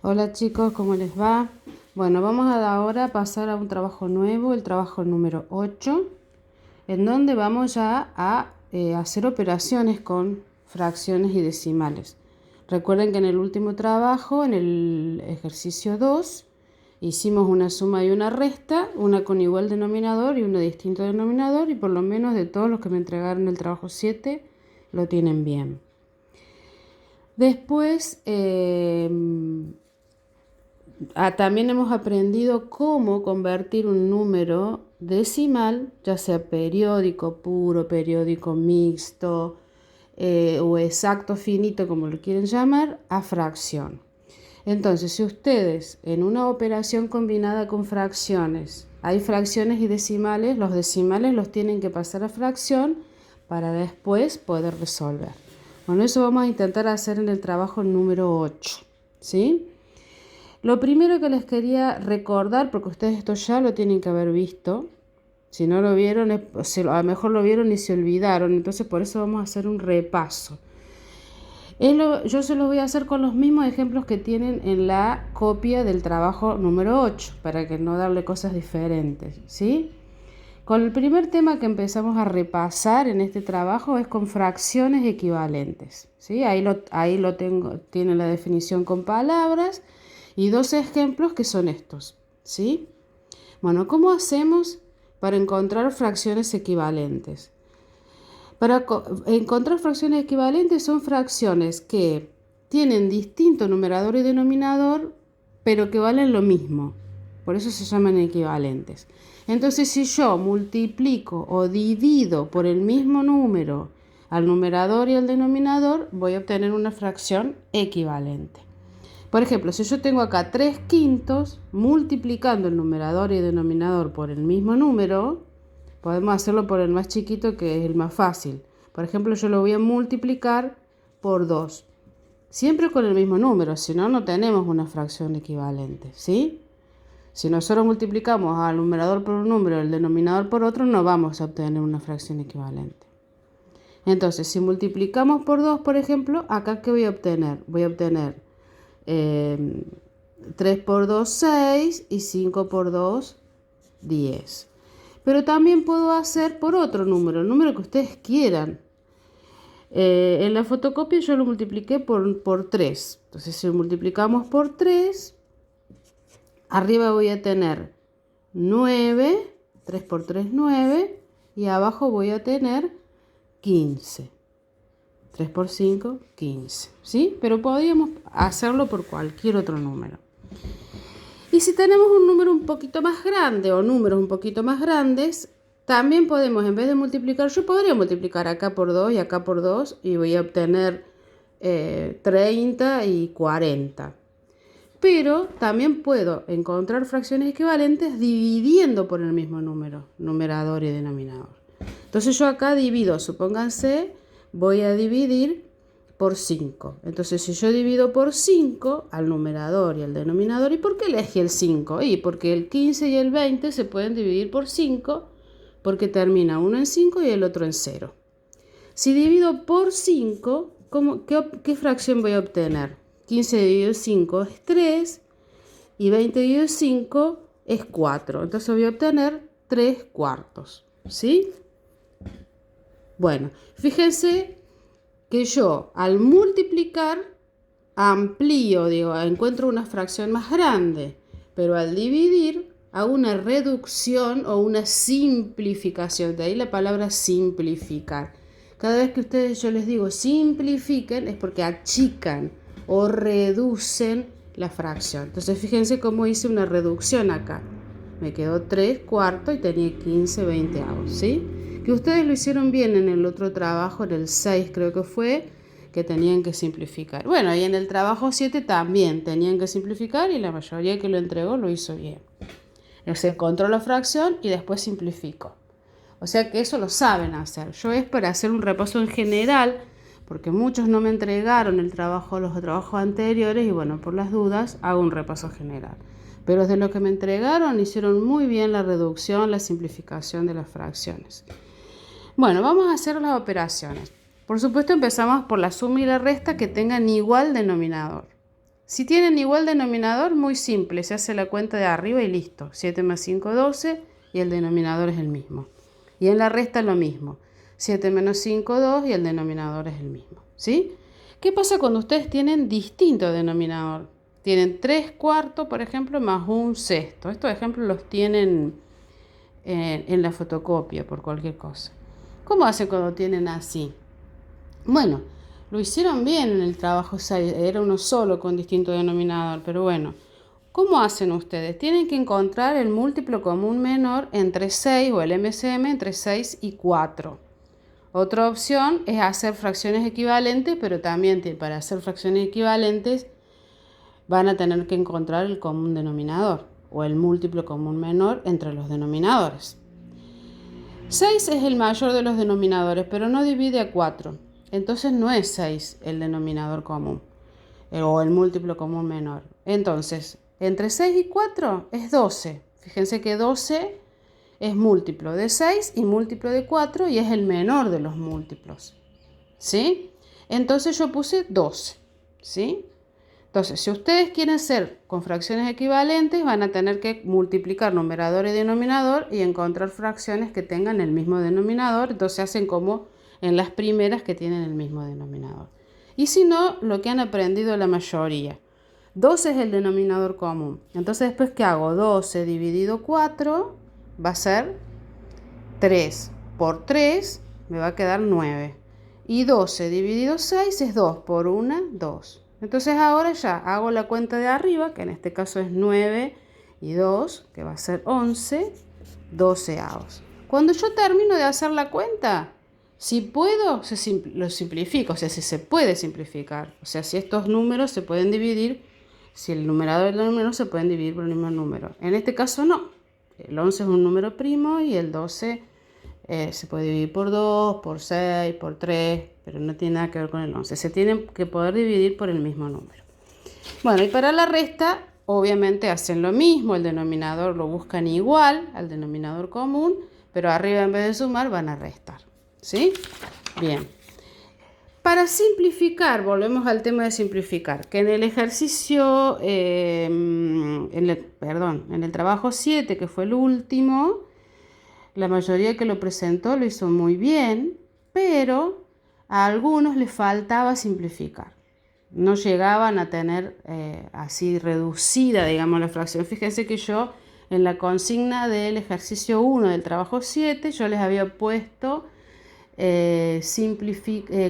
Hola chicos, ¿cómo les va? Bueno, vamos ahora a pasar a un trabajo nuevo, el trabajo número 8, en donde vamos ya a hacer operaciones con fracciones y decimales. Recuerden que en el último trabajo, en el ejercicio 2, hicimos una suma y una resta, una con igual denominador y una distinto denominador, y por lo menos de todos los que me entregaron el trabajo 7, lo tienen bien. Después, también hemos aprendido cómo convertir un número decimal, ya sea periódico puro, periódico mixto o exacto finito, como lo quieren llamar, a fracción. Entonces, si ustedes en una operación combinada con fracciones, hay fracciones y decimales, los decimales los tienen que pasar a fracción para después poder resolver. Bueno, eso vamos a intentar hacer en el trabajo número 8, ¿sí? Lo primero que les quería recordar, porque ustedes esto ya lo tienen que haber visto, si no lo vieron, a lo mejor lo vieron y se olvidaron, entonces por eso vamos a hacer un repaso. Yo se los voy a hacer con los mismos ejemplos que tienen en la copia del trabajo número 8, para que no darle cosas diferentes, ¿sí? Con el primer tema que empezamos a repasar en este trabajo es con fracciones equivalentes, ¿sí? Ahí lo tengo, tiene la definición con palabras y dos ejemplos que son estos, ¿sí? Bueno, ¿cómo hacemos para encontrar fracciones equivalentes? Para encontrar fracciones equivalentes son fracciones que tienen distinto numerador y denominador, pero que valen lo mismo. Por eso se llaman equivalentes. Entonces, si yo multiplico o divido por el mismo número al numerador y al denominador, voy a obtener una fracción equivalente. Por ejemplo, si yo tengo acá 3 quintos, multiplicando el numerador y denominador por el mismo número, podemos hacerlo por el más chiquito, que es el más fácil. Por ejemplo, yo lo voy a multiplicar por 2. Siempre con el mismo número, si no, no tenemos una fracción equivalente, ¿sí? Si nosotros multiplicamos al numerador por un número y el denominador por otro, no vamos a obtener una fracción equivalente. Entonces, si multiplicamos por 2, por ejemplo, acá ¿qué voy a obtener? Voy a obtener 3 por 2, 6 y 5 por 2, 10. Pero también puedo hacer por otro número, el número que ustedes quieran. En la fotocopia yo lo multipliqué por 3. Entonces, si multiplicamos por 3, arriba voy a tener 9, 3 por 3, 9, y abajo voy a tener 15. 3 por 5, 15, ¿sí? Pero podríamos hacerlo por cualquier otro número. Y si tenemos un número un poquito más grande o números un poquito más grandes, también podemos, en vez de multiplicar, yo podría multiplicar acá por 2 y acá por 2 y voy a obtener 30 y 40. Pero también puedo encontrar fracciones equivalentes dividiendo por el mismo número, numerador y denominador. Entonces yo acá divido, supónganse, voy a dividir por 5. Entonces, si yo divido por 5 al numerador y al denominador, ¿y por qué elegí el 5? Y porque el 15 y el 20 se pueden dividir por 5, porque termina uno en 5 y el otro en 0. Si divido por 5, ¿qué fracción voy a obtener? 15 dividido 5 es 3 y 20 dividido 5 es 4. Entonces voy a obtener 3 cuartos, ¿sí? Bueno, fíjense que yo al multiplicar amplío, encuentro una fracción más grande, pero al dividir hago una reducción o una simplificación, de ahí la palabra simplificar. Cada vez que yo les digo simplifiquen es porque achican o reducen la fracción. Entonces fíjense cómo hice una reducción acá. Me quedó 3 cuartos y tenía 15 veinteavos, ¿sí? Que ustedes lo hicieron bien en el otro trabajo, en el 6 creo que fue, que tenían que simplificar. Bueno, y en el trabajo 7 también tenían que simplificar y la mayoría que lo entregó lo hizo bien. Se encontró la fracción y después simplificó. O sea que eso lo saben hacer. Yo es para hacer un repaso en general, porque muchos no me entregaron los trabajos anteriores y bueno, por las dudas hago un repaso general. Pero de lo que me entregaron hicieron muy bien la reducción, la simplificación de las fracciones. Bueno, vamos a hacer las operaciones. Por supuesto empezamos por la suma y la resta que tengan igual denominador, Si tienen igual denominador, muy simple, se hace la cuenta de arriba y listo. 7 más 5, 12 y el denominador es el mismo. Y en la resta lo mismo. 7 menos 5, 2 y el denominador es el mismo. ¿Sí? ¿Qué pasa cuando ustedes tienen distinto denominador? Tienen 3 cuartos, por ejemplo, más un sexto. Estos ejemplos los tienen en la fotocopia por cualquier cosa. ¿Cómo hacen cuando tienen así? Bueno, lo hicieron bien en el trabajo 6, era uno solo con distinto denominador, pero bueno, ¿cómo hacen ustedes? Tienen que encontrar el múltiplo común menor entre 6 o el MCM entre 6 y 4. Otra opción es hacer fracciones equivalentes, pero también para hacer fracciones equivalentes van a tener que encontrar el común denominador o el múltiplo común menor entre los denominadores. 6 es el mayor de los denominadores, pero no divide a 4. Entonces no es 6 el denominador común o el múltiplo común menor. Entonces, entre 6 y 4 es 12. Fíjense que 12 es múltiplo de 6 y múltiplo de 4 y es el menor de los múltiplos. ¿Sí? Entonces yo puse 12. ¿Sí? Entonces, si ustedes quieren hacer con fracciones equivalentes, van a tener que multiplicar numerador y denominador y encontrar fracciones que tengan el mismo denominador. Entonces hacen como en las primeras que tienen el mismo denominador. Y si no, lo que han aprendido la mayoría. 12 es el denominador común. Entonces, después, ¿qué hago? 12 dividido 4 va a ser 3 por 3, me va a quedar 9. Y 12 dividido 6 es 2 por 1, 2. Entonces ahora ya hago la cuenta de arriba, que en este caso es 9 y 2, que va a ser 11 doceavos. Cuando yo termino de hacer la cuenta, si puedo, lo simplifico, o sea, si se puede simplificar. O sea, si estos números se pueden dividir, si el numerador y el denominador se pueden dividir por el mismo número. En este caso no. El 11 es un número primo y el 12 se puede dividir por 2, por 6, por 3, pero no tiene nada que ver con el 11. Se tienen que poder dividir por el mismo número. Bueno, y para la resta, obviamente hacen lo mismo. El denominador lo buscan igual al denominador común, pero arriba en vez de sumar van a restar. ¿Sí? Bien. Para simplificar, volvemos al tema de simplificar, que en el ejercicio, en el trabajo 7, que fue el último, la mayoría que lo presentó lo hizo muy bien, pero a algunos les faltaba simplificar. No llegaban a tener así reducida, digamos, la fracción. Fíjense que yo en la consigna del ejercicio 1 del trabajo 7, yo les había puesto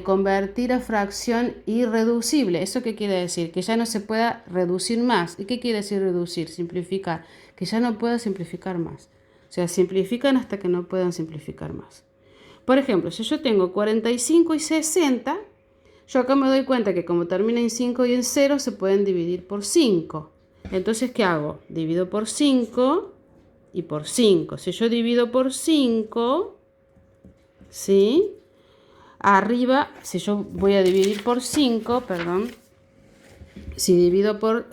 convertir a fracción irreducible. ¿Eso qué quiere decir? Que ya no se pueda reducir más. ¿Y qué quiere decir reducir? Simplificar. Que ya no pueda simplificar más. O sea, simplifican hasta que no puedan simplificar más. Por ejemplo, si yo tengo 45 y 60, yo acá me doy cuenta que como termina en 5 y en 0, se pueden dividir por 5. Entonces, ¿qué hago? Divido por 5 y por 5. Si yo divido por 5... ¿sí? Arriba, si yo voy a dividir por 5, perdón, si divido por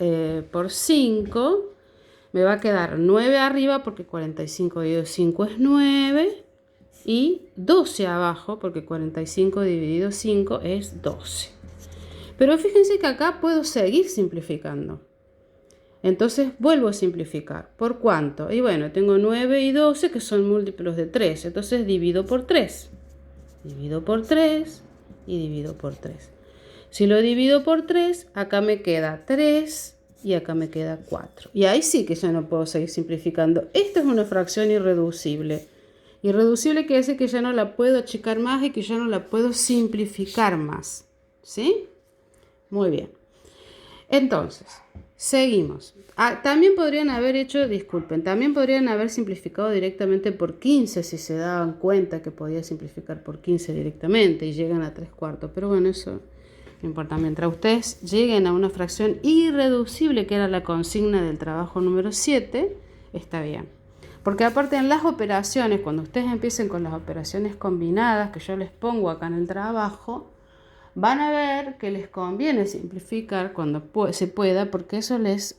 5, me va a quedar 9 arriba porque 45 dividido 5 es 9 y 12 abajo porque 45 dividido 5 es 12. Pero fíjense que acá puedo seguir simplificando. Entonces vuelvo a simplificar. ¿Por cuánto? Y bueno, tengo 9 y 12 que son múltiplos de 3. Entonces divido por 3. Divido por 3 y divido por 3. Si lo divido por 3, acá me queda 3 y acá me queda 4. Y ahí sí que ya no puedo seguir simplificando. Esta es una fracción irreducible. Irreducible quiere decir que ya no la puedo achicar más y que ya no la puedo simplificar más. ¿Sí? Muy bien. Entonces, seguimos. También podrían haber también podrían haber simplificado directamente por 15 si se daban cuenta que podía simplificar por 15 directamente y llegan a 3/4. Pero bueno, eso no importa. Mientras ustedes lleguen a una fracción irreducible, que era la consigna del trabajo número 7, está bien. Porque aparte en las operaciones, cuando ustedes empiecen con las operaciones combinadas, que yo les pongo acá en el trabajo, van a ver que les conviene simplificar cuando se pueda, porque eso les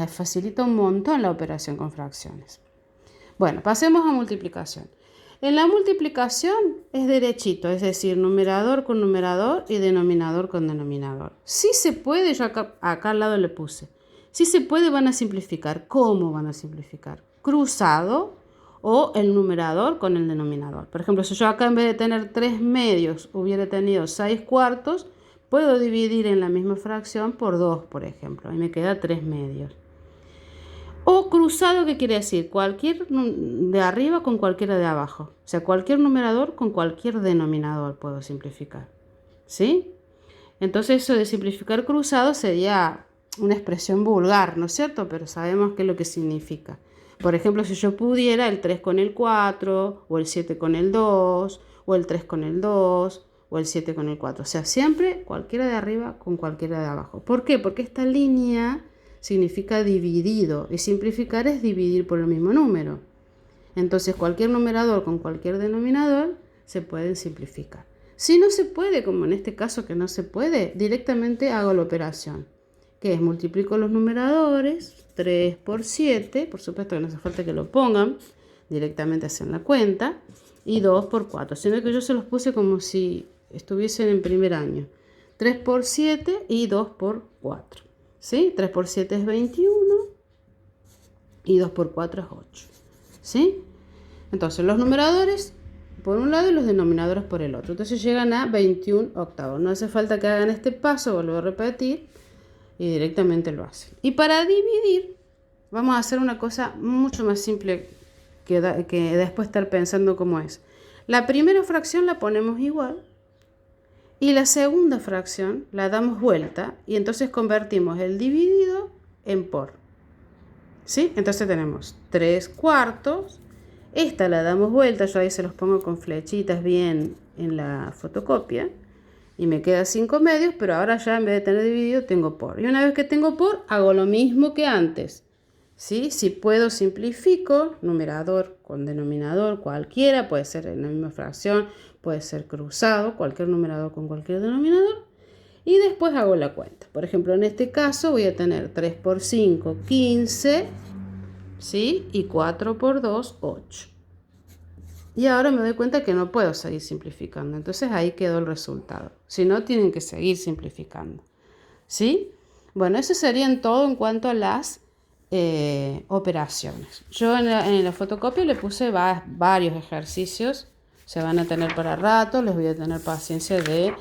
facilita un montón la operación con fracciones. Bueno, pasemos a multiplicación. En la multiplicación es derechito, es decir, numerador con numerador y denominador con denominador. Sí se puede, yo acá al lado le puse. Sí se puede, van a simplificar. ¿Cómo van a simplificar? Cruzado o el numerador con el denominador. Por ejemplo, si yo acá en vez de tener 3 medios hubiera tenido 6 cuartos, puedo dividir en la misma fracción por 2, por ejemplo, y me queda 3 medios. O cruzado, ¿qué quiere decir? Cualquier de arriba con cualquiera de abajo. O sea, cualquier numerador con cualquier denominador puedo simplificar. ¿Sí? Entonces eso de simplificar cruzado sería una expresión vulgar, ¿no es cierto? Pero sabemos qué es lo que significa. Por ejemplo, si yo pudiera el 3 con el 4, o el 7 con el 2, o el 3 con el 2, o el 7 con el 4. O sea, siempre cualquiera de arriba con cualquiera de abajo. ¿Por qué? Porque esta línea significa dividido y simplificar es dividir por el mismo número. Entonces cualquier numerador con cualquier denominador se pueden simplificar. Si no se puede, como en este caso que no se puede, directamente hago la operación, que es multiplico los numeradores, 3 por 7, por supuesto que no hace falta que lo pongan, directamente hacen la cuenta, y 2 por 4, sino que yo se los puse como si estuviesen en primer año. 3 por 7 y 2 por 4. ¿Sí? 3 por 7 es 21 y 2 por 4 es 8. ¿Sí? Entonces los numeradores por un lado y los denominadores por el otro. Entonces llegan a 21 octavos. No hace falta que hagan este paso, vuelvo a repetir, y directamente lo hacen. Y para dividir, vamos a hacer una cosa mucho más simple que después estar pensando cómo es. La primera fracción la ponemos igual. Y la segunda fracción la damos vuelta y entonces convertimos el dividido en por. ¿Sí? Entonces tenemos 3 cuartos. Esta la damos vuelta, yo ahí se los pongo con flechitas bien en la fotocopia. Y me queda 5 medios, pero ahora ya en vez de tener dividido tengo por. Y una vez que tengo por, hago lo mismo que antes. ¿Sí? Si puedo, simplifico, numerador con denominador, cualquiera, puede ser en la misma fracción, puede ser cruzado, cualquier numerador con cualquier denominador. Y después hago la cuenta. Por ejemplo, en este caso voy a tener 3 por 5, 15, ¿sí? Y 4 por 2, 8. Y ahora me doy cuenta que no puedo seguir simplificando. Entonces ahí quedó el resultado. Si no, tienen que seguir simplificando. ¿Sí? Bueno, eso sería en todo en cuanto a las operaciones. Yo en la fotocopia le puse varios ejercicios. Se van a tener para rato. Les voy a tener paciencia de...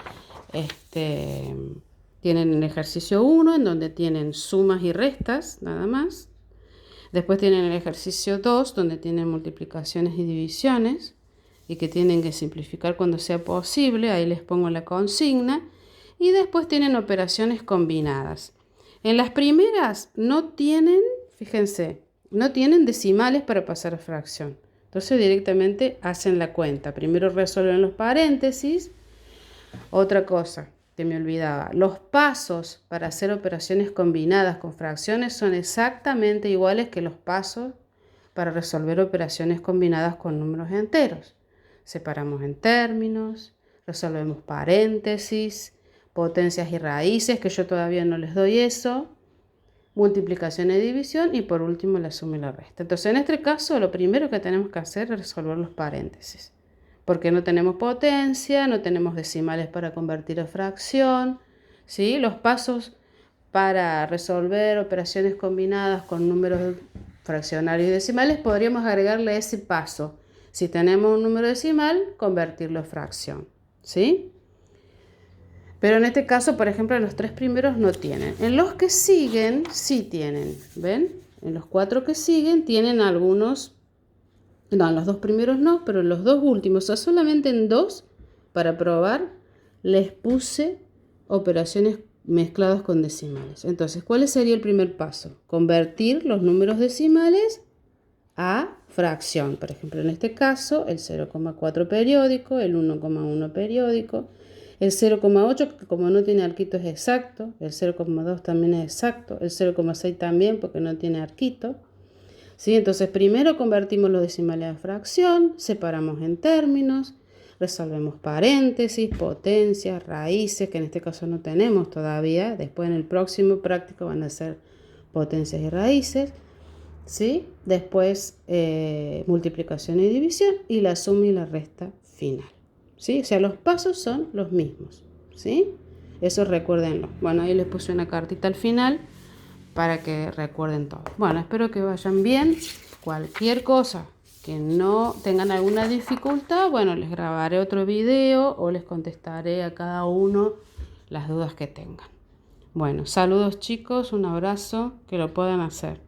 tienen el ejercicio 1 en donde tienen sumas y restas, nada más. Después tienen el ejercicio 2 donde tienen multiplicaciones y divisiones y que tienen que simplificar cuando sea posible. Ahí les pongo la consigna. Y después tienen operaciones combinadas. En las primeras no tienen, fíjense, no tienen decimales para pasar a fracción. Entonces directamente hacen la cuenta. Primero resuelven los paréntesis. Otra cosa que me olvidaba, los pasos para hacer operaciones combinadas con fracciones son exactamente iguales que los pasos para resolver operaciones combinadas con números enteros. Separamos en términos, resolvemos paréntesis, potencias y raíces, que yo todavía no les doy eso, multiplicación y división, y por último la suma y la resta. Entonces en este caso lo primero que tenemos que hacer es resolver los paréntesis, porque no tenemos potencia, no tenemos decimales para convertir a fracción, ¿sí? Los pasos para resolver operaciones combinadas con números fraccionarios y decimales podríamos agregarle ese paso. Si tenemos un número decimal, convertirlo a fracción, ¿sí? Pero en este caso, por ejemplo, en los 3 primeros no tienen. En los que siguen, sí tienen. ¿Ven? En los 4 que siguen tienen algunos. No, en los 2 primeros no, pero en los 2 últimos, o sea, solamente en 2, para probar, les puse operaciones mezcladas con decimales. Entonces, ¿cuál sería el primer paso? Convertir los números decimales a fracción. Por ejemplo, en este caso, el 0,4 periódico, el 1,1 periódico. El 0,8, que como no tiene arquito, es exacto. El 0,2 también es exacto. El 0,6 también, porque no tiene arquito. ¿Sí? Entonces, primero convertimos los decimales a fracción, separamos en términos, resolvemos paréntesis, potencias, raíces, que en este caso no tenemos todavía. Después, en el próximo práctico, van a ser potencias y raíces. ¿sí? Después multiplicación y división y la suma y la resta final, ¿sí? O sea, los pasos son los mismos, ¿sí? Eso recuérdenlo. Bueno, ahí les puse una cartita al final para que recuerden todo. Bueno, espero que vayan bien. Cualquier cosa que no tengan alguna dificultad, bueno, les grabaré otro video o les contestaré a cada uno las dudas que tengan. Bueno, saludos chicos, un abrazo, que lo puedan hacer.